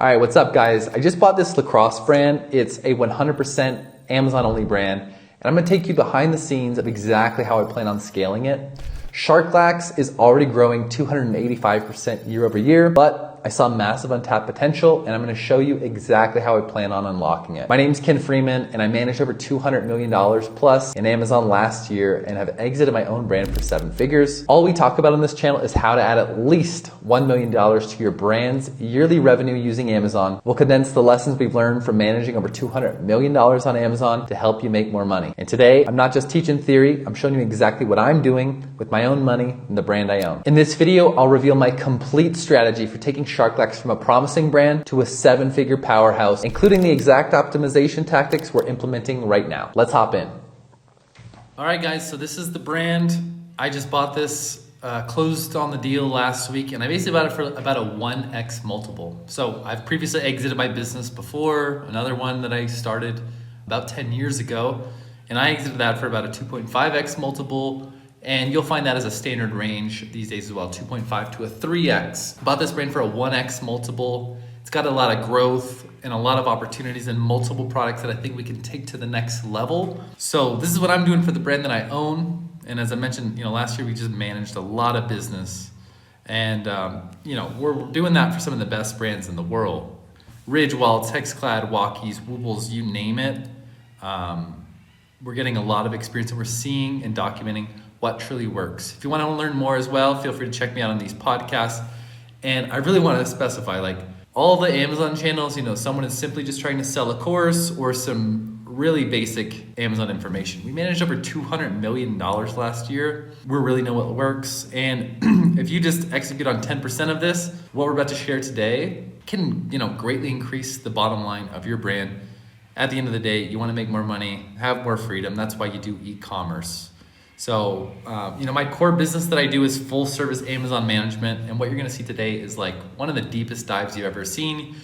All right, what's up guys? I just bought this lacrosse brand. It's a 100% Amazon only brand. And I'm gonna take you behind the scenes of exactly how I plan on scaling it. Sharklax is already growing 285% year over year, but I saw massive untapped potential and I'm gonna show you exactly how I plan on unlocking it. My name's Ken Freeman and I managed over $200 million plus in Amazon last year and have exited my own brand for 7 figures. All we talk about on this channel is how to add at least $1 million to your brand's yearly revenue using Amazon. We'll condense the lessons we've learned from managing over $200 million on Amazon to help you make more money. And today, I'm not just teaching theory, I'm showing you exactly what I'm doing with my own money and the brand I own. In this video, I'll reveal my complete strategy for taking Sharklax from a promising brand to a 7-figure powerhouse, including the exact optimization tactics we're implementing right now. Let's hop in. All right, guys, so this is the brand. I just bought this, closed on the deal last week, and I basically bought it for about a 1x multiple. So I've previously exited my business before, another one that I started about 10 years ago, and I exited that for about a 2.5x multiple. And you'll find that as a standard range these days as well, 2.5 to a 3x. Bought this brand for a 1x multiple. It's got a lot of growth and a lot of opportunities and multiple products that I think we can take to the next level. So this is what I'm doing for the brand that I own. And as I mentioned, last year we just managed a lot of business. And we're doing that for some of the best brands in the world. Ridge Wallets, Hexclad, Walkies, Woobles, you name it. We're getting a lot of experience and we're seeing and documenting what truly works. If you want to learn more as well, feel free to check me out on these podcasts. And I really want to specify, like, all the Amazon channels, someone is simply just trying to sell a course or some really basic Amazon information. We managed over $200 million last year. We really know what works. And if you just execute on 10% of this, what we're about to share today can, greatly increase the bottom line of your brand. At the end of the day, you want to make more money, have more freedom. That's why you do e-commerce. So, my core business that I do is full service Amazon management. And what you're going to see today is like one of the deepest dives you've ever seen,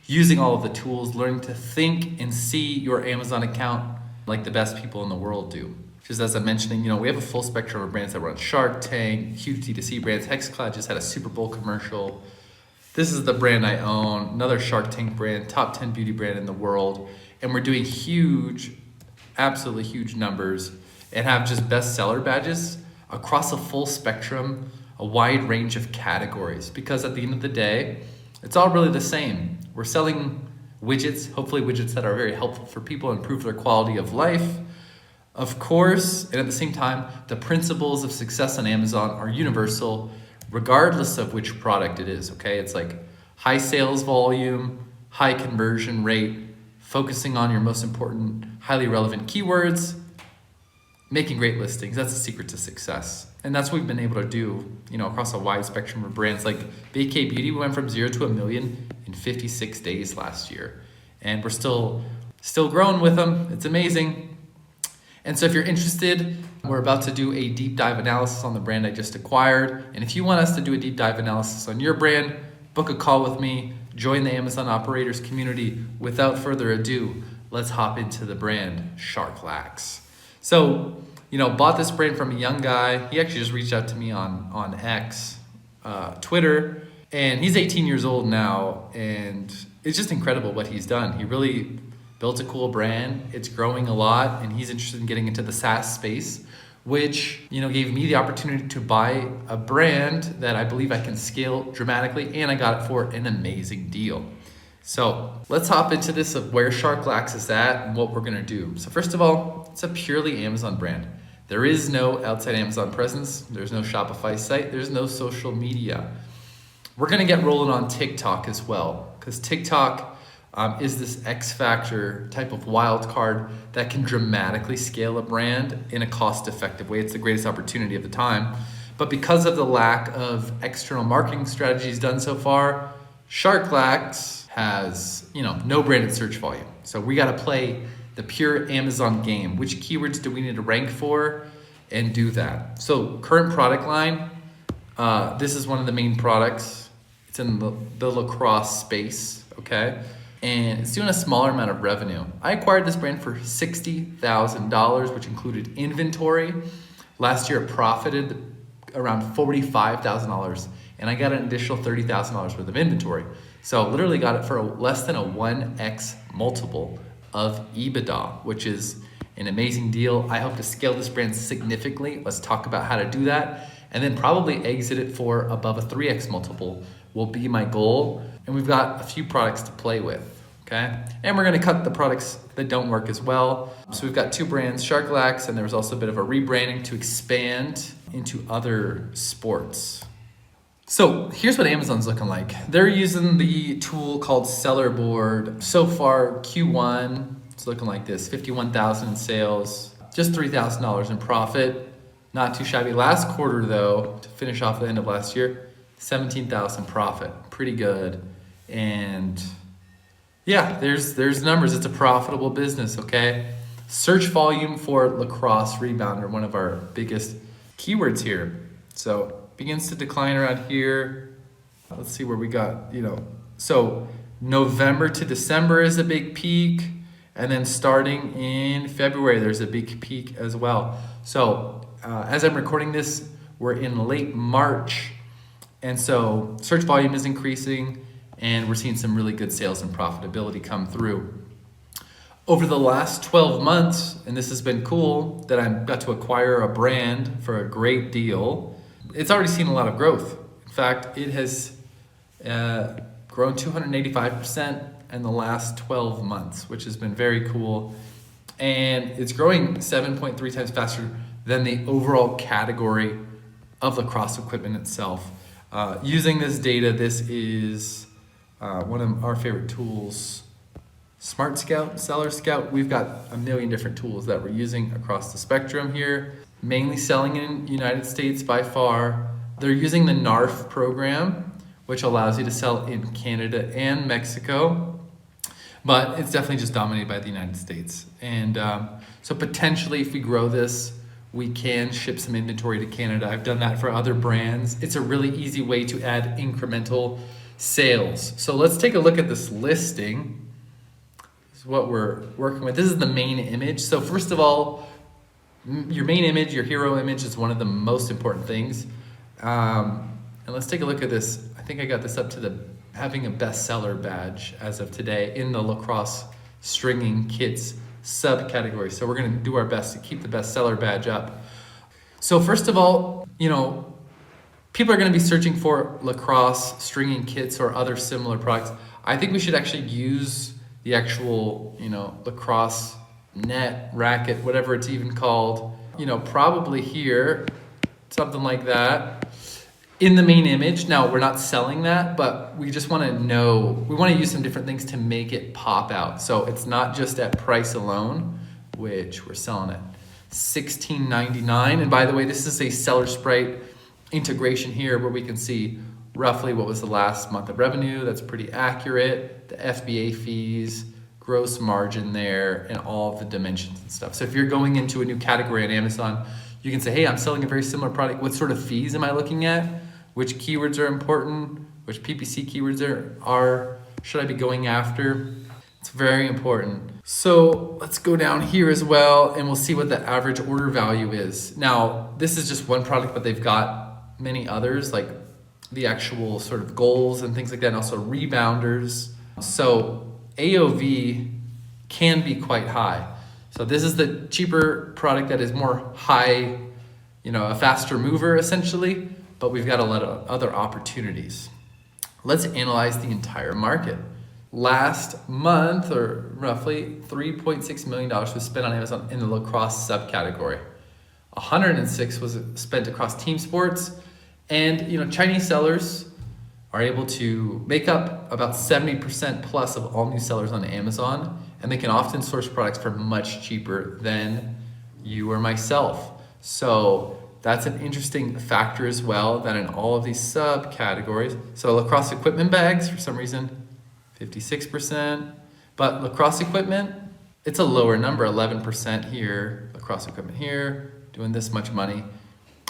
using all of the tools, learning to think and see your Amazon account like the best people in the world do. Just as I'm mentioning, we have a full spectrum of brands that run Shark Tank, huge D2C brands. Hexclad just had a Super Bowl commercial. This is the brand I own, another Shark Tank brand, top 10 beauty brand in the world. And we're doing huge, absolutely huge numbers and have just bestseller badges across a full spectrum, a wide range of categories. Because at the end of the day, it's all really the same. We're selling widgets, hopefully widgets that are very helpful for people, improve their quality of life, of course. And at the same time, the principles of success on Amazon are universal, regardless of which product it is, okay? It's like high sales volume, high conversion rate, focusing on your most important, highly relevant keywords, making great listings. That's the secret to success. And that's what we've been able to do, across a wide spectrum of brands. Like BK Beauty, we went from 0 to 1 million in 56 days last year. And we're still growing with them. It's amazing. And so if you're interested, we're about to do a deep dive analysis on the brand I just acquired. And if you want us to do a deep dive analysis on your brand, book a call with me, join the Amazon operators community. Without further ado, let's hop into the brand Sharklax. So, bought this brand from a young guy. He actually just reached out to me on X, Twitter, and he's 18 years old now, and it's just incredible what he's done. He really built a cool brand. It's growing a lot, and he's interested in getting into the SaaS space, which, gave me the opportunity to buy a brand that I believe I can scale dramatically, and I got it for an amazing deal. So let's hop into this of where Sharklax is at and what we're gonna do. So first of all, it's a purely Amazon brand. There is no outside Amazon presence. There's no Shopify site. There's no social media. We're gonna get rolling on TikTok as well, because TikTok is this X factor type of wild card that can dramatically scale a brand in a cost-effective way. It's the greatest opportunity of the time. But because of the lack of external marketing strategies done so far, Sharklax has, no branded search volume. So we got to play the pure Amazon game. Which keywords do we need to rank for and do that? So current product line, this is one of the main products. It's in the lacrosse space, okay? And it's doing a smaller amount of revenue. I acquired this brand for $60,000, which included inventory. Last year it profited around $45,000 and I got an additional $30,000 worth of inventory. So literally got it for less than a 1x multiple of EBITDA, which is an amazing deal. I hope to scale this brand significantly. Let's talk about how to do that. And then probably exit it for above a 3x multiple will be my goal. And we've got a few products to play with, okay? And we're gonna cut the products that don't work as well. So we've got two brands, Sharklax, and there was also a bit of a rebranding to expand into other sports. So here's what Amazon's looking like. They're using the tool called Seller Board. So far, Q1, it's looking like this, 51,000 in sales, just $3,000 in profit. Not too shabby. Last quarter though, to finish off the end of last year, 17,000 profit, pretty good. And yeah, there's numbers. It's a profitable business, okay? Search volume for lacrosse rebounder, one of our biggest keywords here. So begins to decline around here. Let's see where we got, so November to December is a big peak. And then starting in February, there's a big peak as well. So as I'm recording this, we're in late March. And so search volume is increasing and we're seeing some really good sales and profitability come through. Over the last 12 months, and this has been cool, that I got to acquire a brand for a great deal. It's already seen a lot of growth. In fact, it has grown 285% in the last 12 months, which has been very cool. And it's growing 7.3 times faster than the overall category of lacrosse equipment itself. Using this data, this is one of our favorite tools, Smart Scout, Seller Scout. We've got a million different tools that we're using across the spectrum here, mainly selling in United States by far. They're using the NARF program, which allows you to sell in Canada and Mexico. But it's definitely just dominated by the United States. And so potentially if we grow this, we can ship some inventory to Canada. I've done that for other brands. It's a really easy way to add incremental sales. So let's take a look at this listing. This is what we're working with. This is the main image. So first of all, your main image, your hero image is one of the most important things. And let's take a look at this. I think I got this up to having a bestseller badge as of today in the lacrosse stringing kits subcategory. So we're gonna do our best to keep the bestseller badge up. So first of all, people are gonna be searching for lacrosse stringing kits or other similar products. I think we should actually use the actual, lacrosse net, racket, whatever it's even called, probably here, something like that. In the main image. Now we're not selling that, but we just want to know, we want to use some different things to make it pop out. So it's not just at price alone, which we're selling at $16.99. And by the way, this is a Seller Sprite integration here where we can see roughly what was the last month of revenue. That's pretty accurate. The FBA fees, gross margin there, and all of the dimensions and stuff. So if you're going into a new category on Amazon, you can say, hey, I'm selling a very similar product. What sort of fees am I looking at? Which keywords are important? Which PPC keywords should I be going after? It's very important. So let's go down here as well and we'll see what the average order value is. Now, this is just one product, but they've got many others, like the actual sort of goals and things like that, and also rebounders. So AOV can be quite high. So this is the cheaper product that is more high, a faster mover essentially, but we've got a lot of other opportunities. Let's analyze the entire market. Last month, or roughly $3.6 million was spent on Amazon in the lacrosse subcategory. 106 was spent across team sports, and Chinese sellers are able to make up about 70% plus of all new sellers on Amazon, and they can often source products for much cheaper than you or myself. So that's an interesting factor as well, that in all of these subcategories, so lacrosse equipment bags, for some reason, 56%, but lacrosse equipment, it's a lower number, 11% here, lacrosse equipment here, doing this much money.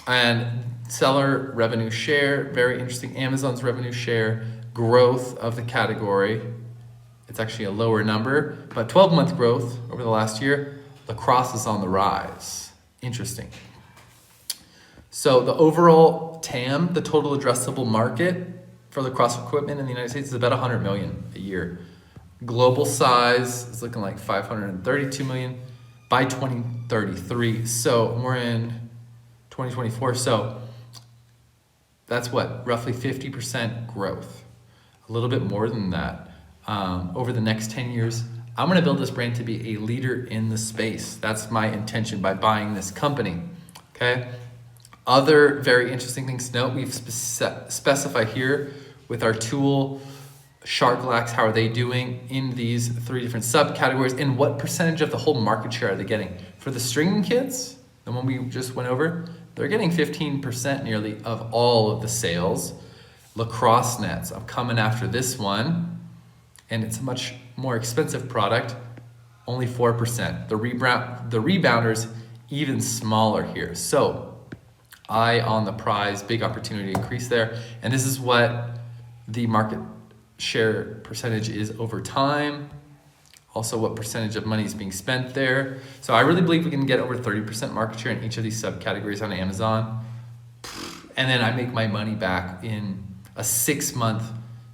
And seller revenue share, very interesting, Amazon's revenue share, growth of the category, it's actually a lower number, but 12-month growth over the last year, lacrosse is on the rise. Interesting. So the overall TAM, the total addressable market for lacrosse equipment in the United States is about 100 million a year. Global size is looking like 532 million by 2033. So we're in 2024. So that's what, roughly 50% growth, a little bit more than that. Over the next 10 years, I'm gonna build this brand to be a leader in the space. That's my intention by buying this company, okay? Other very interesting things to note, we've specified here with our tool, Sharklax, how are they doing in these 3 different subcategories, and what percentage of the whole market share are they getting? For the stringing kits, the one we just went over, they're getting 15% nearly of all of the sales. Lacrosse nets, I'm coming after this one, and it's a much more expensive product, only 4%. The rebounders, even smaller here. So, eye on the prize, big opportunity to increase there. And this is what the market share percentage is over time. Also what percentage of money is being spent there. So I really believe we can get over 30% market share in each of these subcategories on Amazon. And then I make my money back in a 6-month,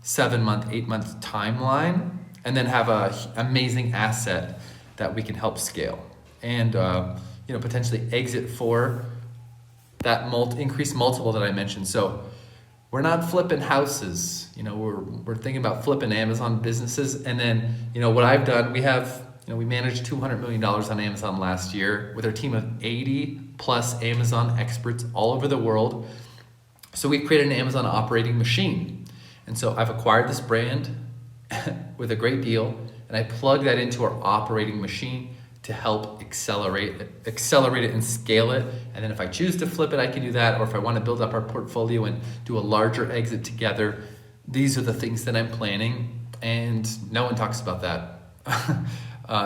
7-month, 8-month timeline, and then have a amazing asset that we can help scale and potentially exit for that increased multiple that I mentioned. So we're not flipping houses, we're thinking about flipping Amazon businesses. And then, what I've done, we managed $200 million on Amazon last year with our team of 80 plus Amazon experts all over the world. So we've created an Amazon operating machine. And so I've acquired this brand with a great deal, and I plug that into our operating machine to help accelerate it and scale it. And then if I choose to flip it, I can do that. Or if I want to build up our portfolio and do a larger exit together, these are the things that I'm planning. And no one talks about that.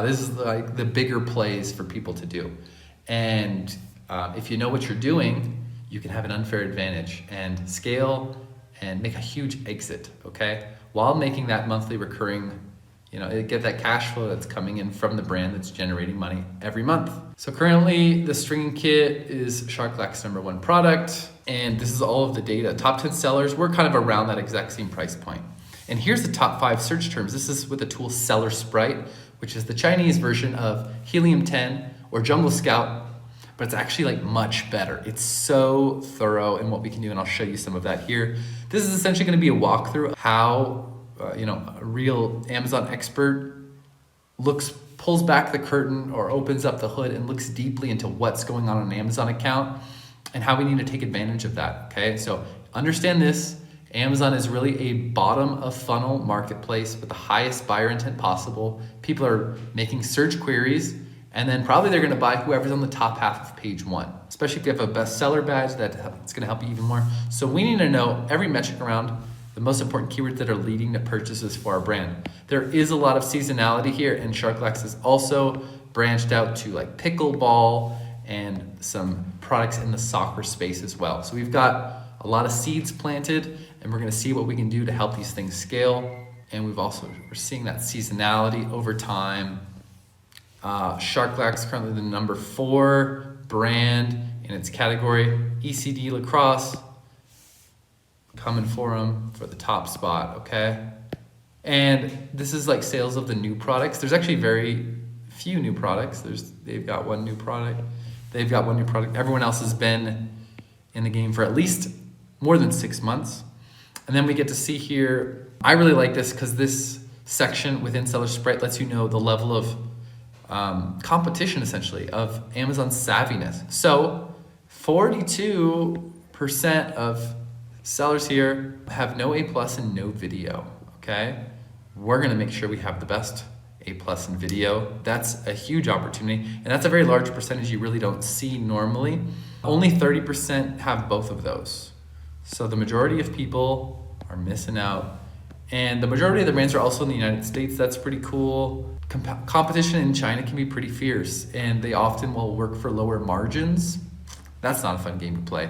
This is like the bigger plays for people to do. And if you know what you're doing, you can have an unfair advantage and scale and make a huge exit, okay? While making that monthly recurring, get that cash flow that's coming in from the brand that's generating money every month. So currently the stringing kit is Sharklax's #1 product, and this is all of the data. Top 10 sellers, we're kind of around that exact same price point. And here's the top 5 search terms. This is with the tool Seller Sprite, which is the Chinese version of Helium 10 or Jungle Scout, but it's actually like much better. It's so thorough in what we can do, and I'll show you some of that here. This is essentially gonna be a walkthrough of how a real Amazon expert pulls back the curtain or opens up the hood and looks deeply into what's going on an Amazon account and how we need to take advantage of that, okay? So understand this, Amazon is really a bottom of funnel marketplace with the highest buyer intent possible. People are making search queries, and then probably they're gonna buy whoever's on the top half of page 1, especially if you have a bestseller badge, that's gonna help you even more. So we need to know every metric around the most important keywords that are leading to purchases for our brand. There is a lot of seasonality here, and Sharklax is also branched out to like pickleball and some products in the soccer space as well. So we've got a lot of seeds planted, and we're gonna see what we can do to help these things scale. And we're seeing that seasonality over time. Sharklax currently the #4 brand in its category. ECD lacrosse, coming for them for the top spot, okay? And this is like sales of the new products. There's actually very few new products. They've got one new product. Everyone else has been in the game for at least more than 6 months. And then we get to see here, I really like this because this section within Seller Sprite lets you know the level of competition, essentially, of Amazon's savviness. So 42% of sellers here have no A+ and no video, okay? We're gonna make sure we have the best A+ in video. That's a huge opportunity, and that's a very large percentage you really don't see normally. Only 30% have both of those. So the majority of people are missing out. And the majority of the brands are also in the United States. That's pretty cool. Competition in China can be pretty fierce, and they often will work for lower margins. That's not a fun game to play.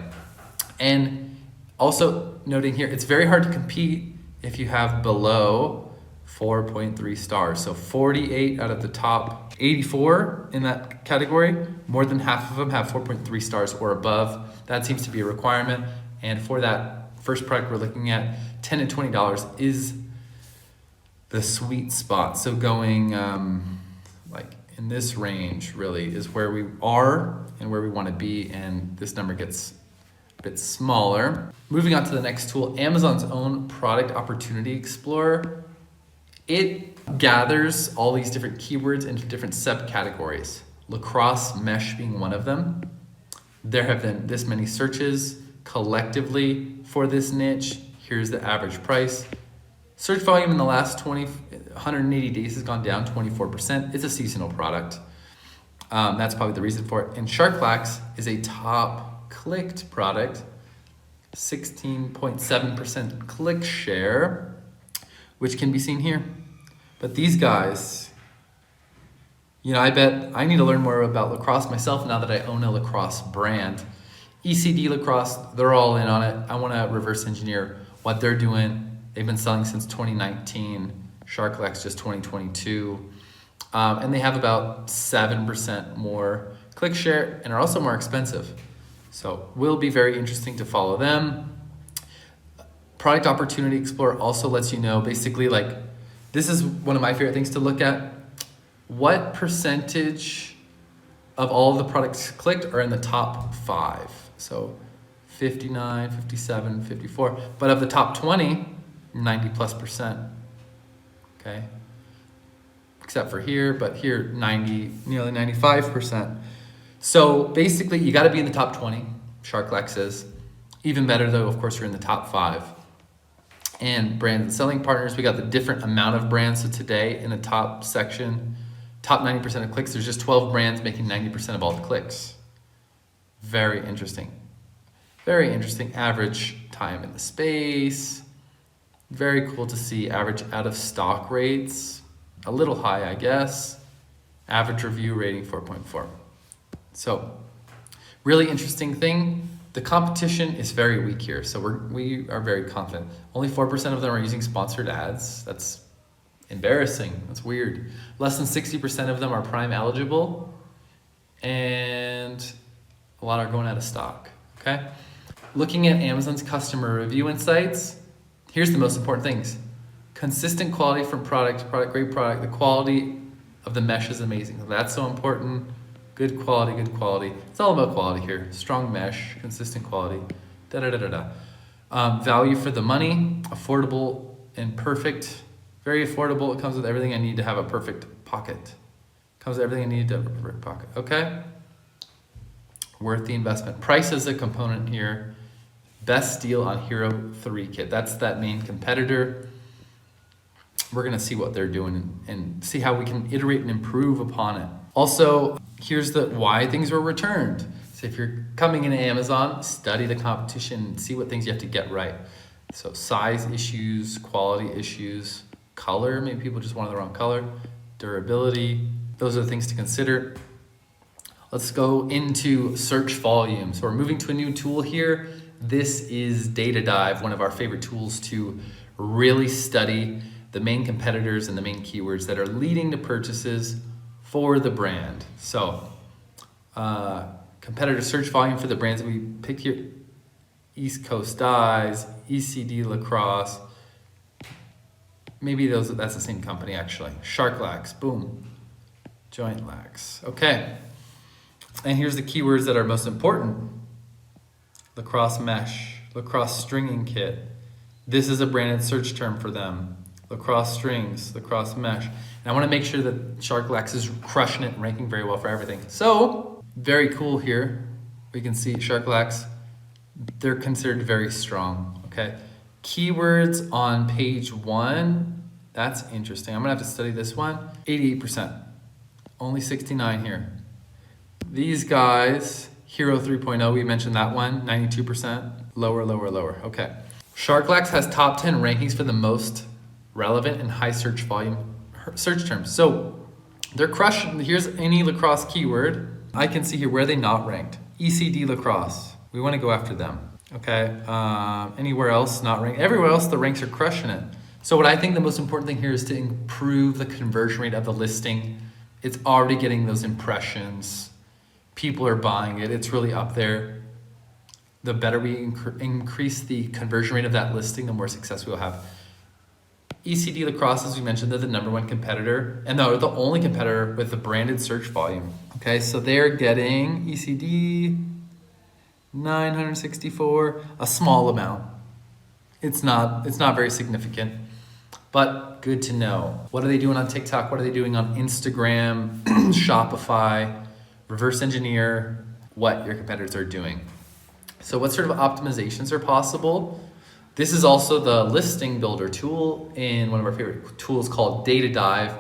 And also noting here, it's very hard to compete if you have below 4.3 stars. So 48 out of the top 84 in that category, more than half of them have 4.3 stars or above. That seems to be a requirement. And for that first product we're looking at, $10 to $20 is the sweet spot. So going like in this range really is where we are and where we want to be, and this number gets a bit smaller. Moving on to the next tool, Amazon's own Product Opportunity Explorer. It gathers all these different keywords into different subcategories, lacrosse mesh being one of them. There have been this many searches collectively for this niche. Here's the average price. Search volume in the last 180 days has gone down 24%. It's a seasonal product. That's probably the reason for it. And Sharklax is a top clicked product, 16.7% click share, which can be seen here. But these guys, I bet I need to learn more about lacrosse myself now that I own a lacrosse brand. ECD Lacrosse, they're all in on it. I want to reverse engineer what they're doing. They've been selling since 2019. Sharklax just 2022. And they have about 7% more click share and are also more expensive. So will be very interesting to follow them. Product Opportunity Explorer also lets you know, basically, like, this is one of my favorite things to look at. What percentage of all the products clicked are in the top 5? So 59, 57, 54. But of the top 20, 90+%. Okay. Except for here, but here, nearly 95%. So basically, you got to be in the top 20. Sharklax is. Even better, though, of course, you're in the top 5. And brand and selling partners, we got the different amount of brands. So today, in the top section, top 90% of clicks, there's just 12 brands making 90% of all the clicks. Very interesting. Very interesting. Average time in the space. Very cool to see. Average out of stock rates. A little high, I guess. Average review rating 4.4. So really interesting thing. The competition is very weak here. So we are very confident. Only 4% of them are using sponsored ads. That's embarrassing. That's weird. Less than 60% of them are Prime eligible. And a lot are going out of stock. Okay. Looking at Amazon's customer review insights, here's the most important things. Consistent quality from product, great product. The quality of the mesh is amazing. That's so important. Good quality, good quality. It's all about quality here. Strong mesh, consistent quality. Value for the money, affordable and perfect. Very affordable. It comes with everything I need to have a perfect pocket. Comes with everything I need to have a perfect pocket. Okay? Worth the investment. Price is a component here. Best deal on Hero 3 kit. That's that main competitor. We're going to see what they're doing and see how we can iterate and improve upon it. Also, here's the why things were returned. So if you're coming into Amazon, study the competition, see what things you have to get right. So size issues, quality issues, color, maybe people just wanted the wrong color, durability, those are the things to consider. Let's go into search volume. So we're moving to a new tool here. This is Data Dive, one of our favorite tools to really study the main competitors and the main keywords that are leading to purchases for the brand. So competitor search volume for the brands that we picked here: East Coast Dyes, ECD Lacrosse, maybe that's the same company actually. Sharklax, boom, Joint Lax. Okay, and here's the keywords that are most important: lacrosse mesh, lacrosse stringing kit. This is a branded search term for them. Lacrosse strings, lacrosse mesh. And I want to make sure that Sharklax is crushing it and ranking very well for everything. So, very cool here. We can see Sharklax, they're considered very strong, okay? Keywords on page 1, that's interesting. I'm going to have to study this one. 88%, only 69 here. These guys, Hero 3.0, we mentioned that one, 92%. Lower, lower, lower, okay. Sharklax has top 10 rankings for the most relevant and high search volume search terms. So they're crushing. Here's any lacrosse keyword. I can see here where they not ranked. ECD Lacrosse. We want to go after them. Okay. Anywhere else not ranked. Everywhere else the ranks are crushing it. So what I think the most important thing here is to improve the conversion rate of the listing. It's already getting those impressions. People are buying it. It's really up there. the better we increase the conversion rate of that listing, the more success we'll have. ECD Lacrosse, as we mentioned, they're the #1 competitor, and they're the only competitor with the branded search volume. Okay, so they're getting ECD 964, a small amount. It's not very significant, but good to know. What are they doing on TikTok? What are they doing on Instagram, Shopify? Reverse engineer what your competitors are doing. So what sort of optimizations are possible? This is also the listing builder tool in one of our favorite tools called Data Dive.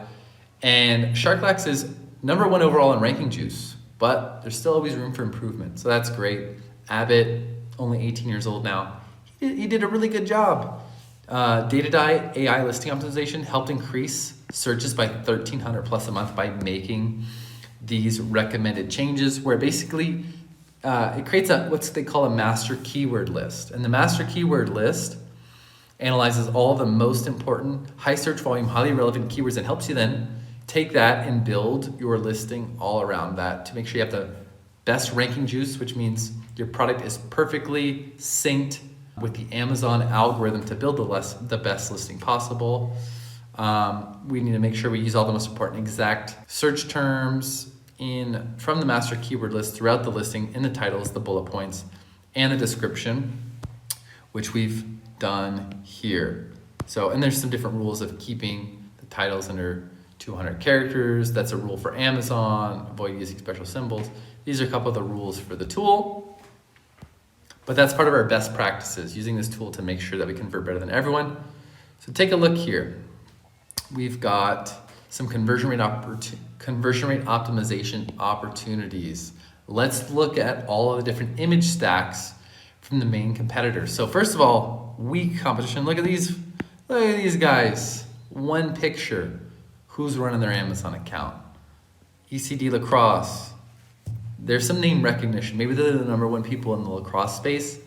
And Sharklax is #1 overall in ranking juice, but there's still always room for improvement. So that's great. Abbott, only 18 years old now. He did a really good job. Data Dive AI listing optimization helped increase searches by 1,300 plus a month by making these recommended changes, where basically it creates what they call a master keyword list. And the master keyword list analyzes all the most important, high search volume, highly relevant keywords, and helps you then take that and build your listing all around that to make sure you have the best ranking juice, which means your product is perfectly synced with the Amazon algorithm to build the best listing possible. We need to make sure we use all the most important exact search terms from the master keyword list throughout the listing, in the titles, the bullet points, and the description, which we've done here. So, and there's some different rules of keeping the titles under 200 characters. That's a rule for Amazon. Avoid using special symbols. These are a couple of the rules for the tool. But that's part of our best practices, using this tool to make sure that we convert better than everyone. So take a look here. We've got some conversion rate optimization opportunities. Let's look at all of the different image stacks from the main competitors. So first of all, weak competition. Look at these guys. One picture. Who's running their Amazon account? ECD Lacrosse. There's some name recognition. Maybe they're the #1 people in the lacrosse space.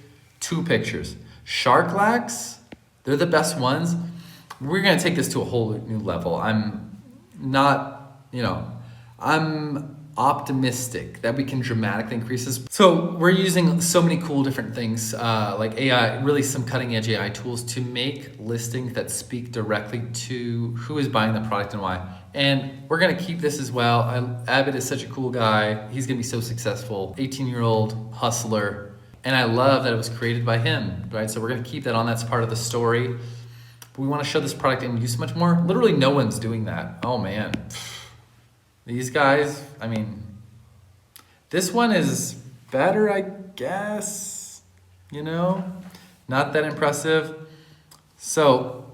2 pictures. Sharklax, they're the best ones. We're gonna take this to a whole new level. I'm optimistic that we can dramatically increase this. So we're using so many cool different things, like AI, really some cutting edge AI tools to make listings that speak directly to who is buying the product and why. And we're gonna keep this as well. Abbott is such a cool guy. He's gonna be so successful, 18-year-old hustler. And I love that it was created by him, right? So we're gonna keep that on, that's part of the story. But we wanna show this product in use much more. Literally no one's doing that. Oh man. These guys, I mean, this one is better, I guess, not that impressive. So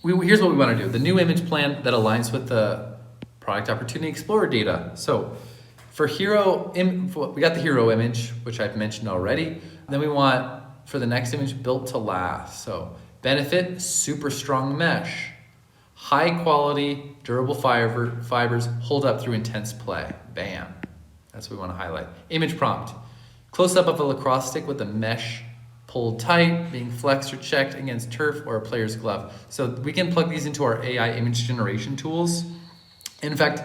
here's what we want to do. The new image plan that aligns with the Product Opportunity Explorer data. So for we got the hero image, which I've mentioned already. Then we want, for the next image, built to last. So benefit, super strong mesh. High quality, durable fibers hold up through intense play. Bam. That's what we want to highlight. Image prompt. Close up of a lacrosse stick with the mesh pulled tight, being flexed or checked against turf or a player's glove. So we can plug these into our AI image generation tools. In fact,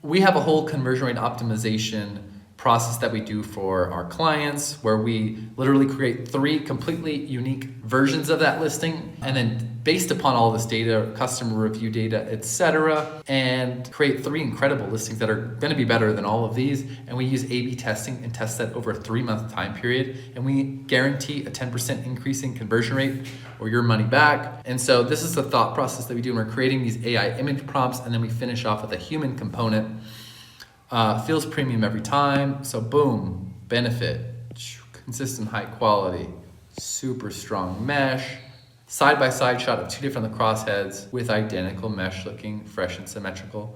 we have a whole conversion rate optimization process that we do for our clients, where we literally create 3 completely unique versions of that listing, and then based upon all this data, customer review data, etc., and create 3 incredible listings that are going to be better than all of these. And we use A/B testing and test that over a 3-month time period, and we guarantee a 10% increase in conversion rate or your money back. And so this is the thought process that we do, and we're creating these AI image prompts, and then we finish off with a human component. Feels premium every time. So boom, benefit, consistent high quality, super strong mesh, side-by-side shot of 2 different lacrosse heads with identical mesh looking fresh and symmetrical.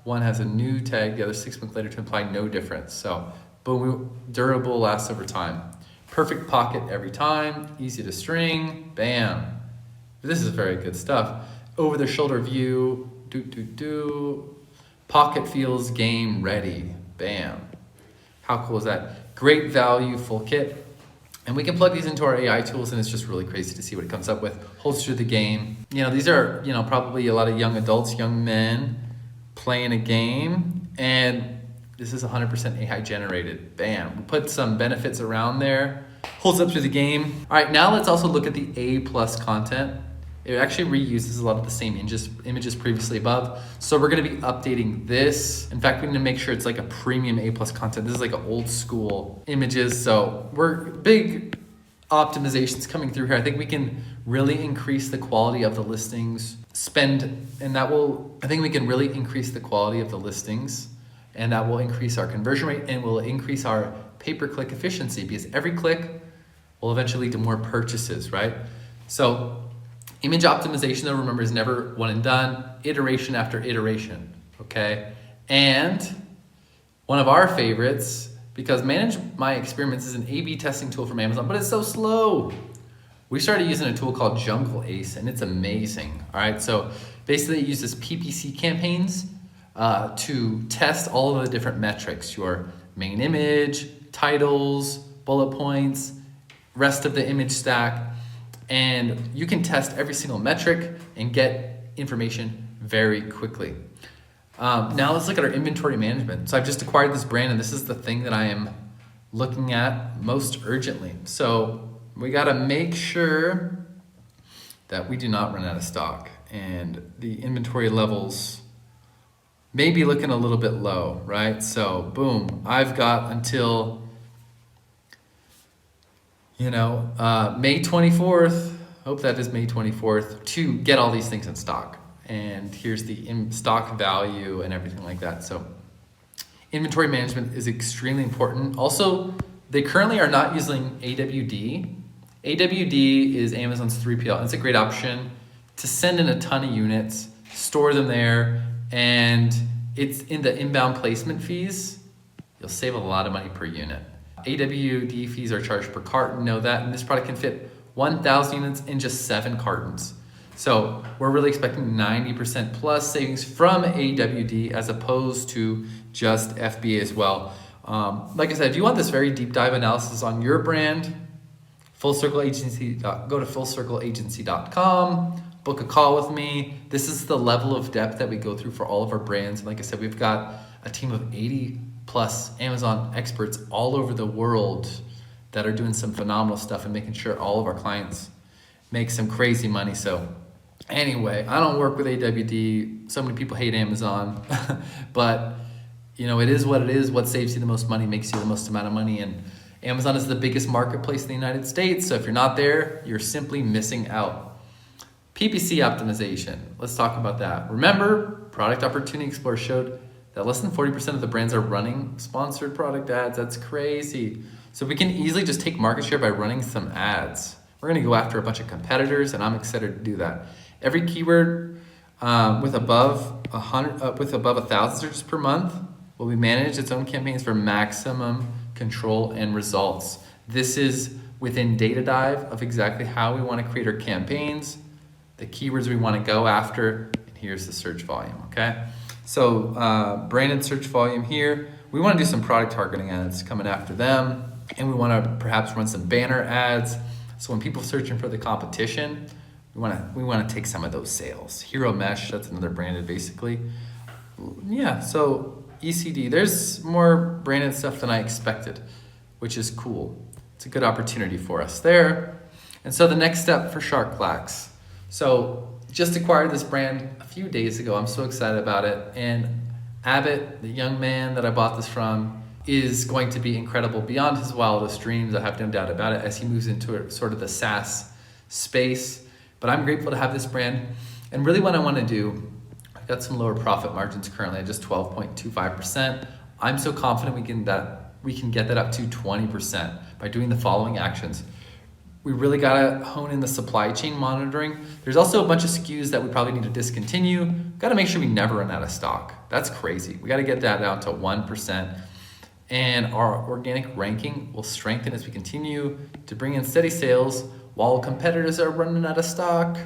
One has a new tag, the other 6 months later to imply no difference. So boom, durable, lasts over time. Perfect pocket every time, easy to string, bam. This is very good stuff. Over the shoulder view, Pocket feels game ready. Bam. How cool is that? Great value, full kit. And we can plug these into our AI tools, and it's just really crazy to see what it comes up with. Holds through the game. These are, probably a lot of young adults, young men playing a game. And This is 100% AI generated. Bam. We put some benefits around there. Holds up through the game. All right, now let's also look at the A+ content. It actually reuses a lot of the same images previously above. So we're gonna be updating this. In fact, we need to make sure it's like a premium A+ content. This is like an old school images. So we're big optimizations coming through here. I think we can really increase the quality of the listings I think we can really increase the quality of the listings, and that will increase our conversion rate and will increase our pay-per-click efficiency, because every click will eventually lead to more purchases, right? So image optimization, though, remember, is never one and done, iteration after iteration, okay? And one of our favorites, because Manage My Experiments is an A/B testing tool from Amazon, but it's so slow. We started using a tool called Jungle Ace, and it's amazing, all right? So basically it uses PPC campaigns to test all of the different metrics, your main image, titles, bullet points, rest of the image stack, and you can test every single metric and get information very quickly. Now let's look at our inventory management. So I've just acquired this brand, and this is the thing that I am looking at most urgently. So we gotta make sure that we do not run out of stock, and the inventory levels may be looking a little bit low, right? So boom, I've got until, May 24th, hope that is May 24th, to get all these things in stock. And here's the in-stock value and everything like that. So inventory management is extremely important. Also, they currently are not using AWD. AWD is Amazon's 3PL. It's a great option to send in a ton of units, store them there, and it's in the inbound placement fees. You'll save a lot of money per unit. AWD fees are charged per carton, know that, and this product can fit 1,000 units in just 7 cartons. So we're really expecting 90% plus savings from AWD as opposed to just FBA as well. Like I said, if you want this very deep dive analysis on your brand, go to fullcircleagency.com, book a call with me. This is the level of depth that we go through for all of our brands. And like I said, we've got a team of 80 plus Amazon experts all over the world that are doing some phenomenal stuff and making sure all of our clients make some crazy money. So anyway, I don't work with AWD. So many people hate Amazon, but it is what it is. What saves you the most money makes you the most amount of money. And Amazon is the biggest marketplace in the United States. So if you're not there, you're simply missing out. PPC optimization. Let's talk about that. Remember, Product Opportunity Explorer showed that less than 40% of the brands are running sponsored product ads. That's crazy. So we can easily just take market share by running some ads. We're gonna go after a bunch of competitors, and I'm excited to do that. Every keyword with above 1,000 searches per month will be managed its own campaigns for maximum control and results. This is within Data Dive of exactly how we want to create our campaigns, the keywords we want to go after, and here's the search volume, okay? So branded search volume here, we want to do some product targeting ads coming after them, and we want to perhaps run some banner ads. So when people are searching for the competition, we want to take some of those sales. Hero Mesh, that's another branded basically. Yeah, so ECD, there's more branded stuff than I expected, which is cool. It's a good opportunity for us there. And so the next step for Sharklax. So just acquired this brand a few days ago. I'm so excited about it. And Abbott, the young man that I bought this from, is going to be incredible beyond his wildest dreams. I have no doubt about it as he moves into sort of the SaaS space. But I'm grateful to have this brand. And really what I want to do, I've got some lower profit margins currently at just 12.25%. I'm so confident we can get that up to 20% by doing the following actions. We really gotta hone in the supply chain monitoring. There's also a bunch of SKUs that we probably need to discontinue. Gotta make sure we never run out of stock. That's crazy. We gotta get that down to 1%. And our organic ranking will strengthen as we continue to bring in steady sales while competitors are running out of stock.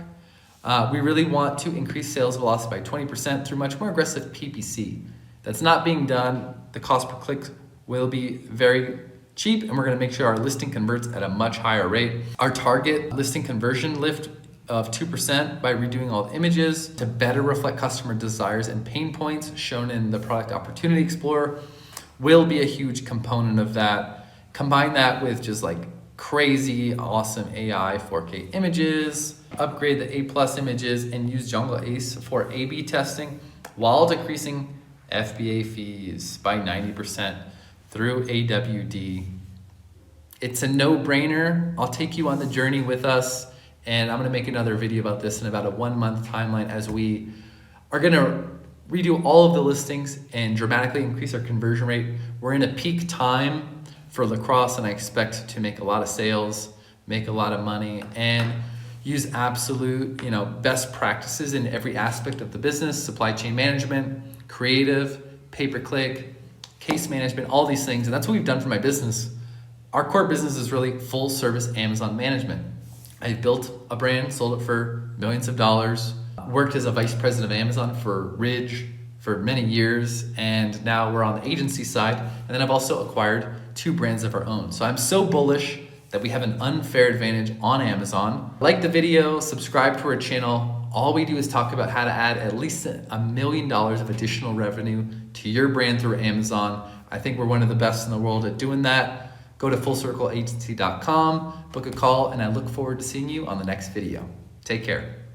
We really want to increase sales velocity by 20% through much more aggressive PPC. That's not being done. The cost per click will be very cheap, and we're gonna make sure our listing converts at a much higher rate. Our target listing conversion lift of 2% by redoing all the images to better reflect customer desires and pain points shown in the Product Opportunity Explorer. will be a huge component of that. Combine that with just like crazy awesome AI 4K images, upgrade the A+ images, and use Jungle Ace for A/B testing while decreasing FBA fees by 90% through AWD. It's a no-brainer. I'll take you on the journey with us, and I'm gonna make another video about this in about a 1-month timeline as we are gonna redo all of the listings and dramatically increase our conversion rate. We're in a peak time for lacrosse, and I expect to make a lot of sales, make a lot of money, and use absolute, best practices in every aspect of the business: supply chain management, creative, pay-per-click, case management, all these things. And that's what we've done for my business. Our core business is really full service Amazon management. I've built a brand, sold it for millions of dollars, worked as a vice president of Amazon for Ridge for many years, and now we're on the agency side. And then I've also acquired 2 brands of our own. So I'm so bullish that we have an unfair advantage on Amazon. Like the video, subscribe to our channel. All we do is talk about how to add at least $1 million of additional revenue to your brand through Amazon. I think we're one of the best in the world at doing that. Go to fullcircleagency.com, book a call, and I look forward to seeing you on the next video. Take care.